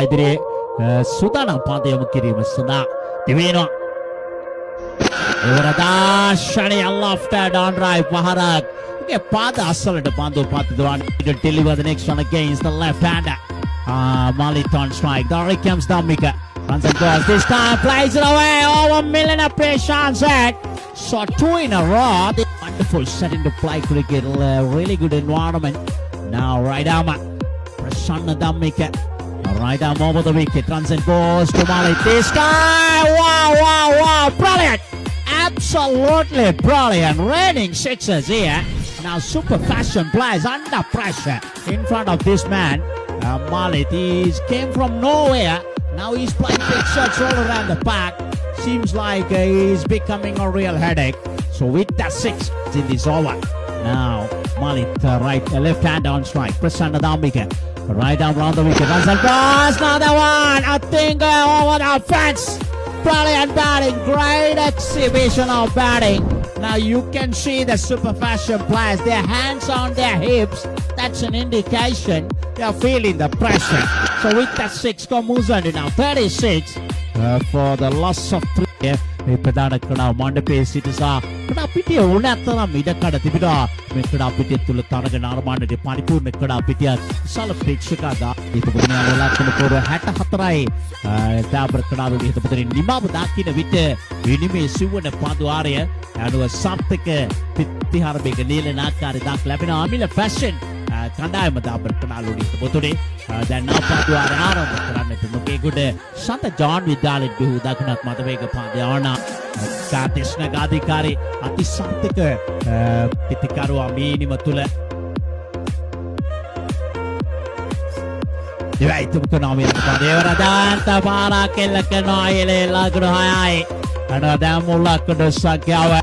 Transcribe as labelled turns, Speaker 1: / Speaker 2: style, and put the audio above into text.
Speaker 1: ඉදිරියේ සූදානම් පාද යොමු කිරීම සඳහා දෙවෙනවා. Evradashani left down drive Maharag. Okay, පාද අස්සලට බඳු පාද දුවන්. Deliver the next one against the left hander. Malit on strike. There comes Damika. Runs and goes. This time plays it away. Over Milner pressure set. So two in a row. Wonderful setting to play cricket. Really good environment. Now right arm. Prasanna Damika. Right arm over the wicket. Runs and goes to Malit. This time. Wow. Brilliant. Absolutely brilliant. Raining sixes here. Now super fashion players under pressure in front of this man. Malit. He came from nowhere. Now he's playing big shots all around the park. Seems like he's becoming a real headache. So with that six in this over. Now Malit left hand on strike. Prasanna Damika. Right down round the wicket. Runs and goes. Another one. I think over the fence. Brilliant batting. Great exhibition of batting. Now you can see the super fashion players. Their hands on their hips. That's an indication they are feeling the pressure. So with that six, Muzandi now 36 for the loss of 3. මේ ප්‍රධාන කඩාව මණ්ඩපයේ සිටසා කඩා පිටිය උණතරම් ඉඩකඩ තිබෙනවා. මේ කඩා පිටිය තුල තරග නිර්මාණයේ පරිපූර්ණ කඩා පිටිය විශාල ප්‍රේක්ෂකයා දීපගුණයා ලක්ෂණ පොර 64යි දාබර කඩාවලදී හිතපතරින් නිමාව දකින්න විට විනිමේ සිවණ පඳුආරය අනුව සාර්ථක පිටිහාර මේක නීලන ආකාරය දක් ලැබෙන අමිල ෆැෂන් කණ්ඩායම දාබර කඩාවලදී හිතපතොනේ දැන් නා පඳුආරය ආරම්භ කරන්නට මොකේ ගොඩ සත ජාන් විද්‍යාලයේ බිහු දක්නත් මත වේග පාදයාන කාතිෂ්ණ ගාධිකාරී අතිසාර්ථක පිටිකරුවා මීනිම තුල දෙවයිතුම් කරනවා මේ දේවරදාන්ත පාරා කෙල්ල කරනවා එලේ ලග්න 6යි අනදා මුලක් ඩොස්සක් යව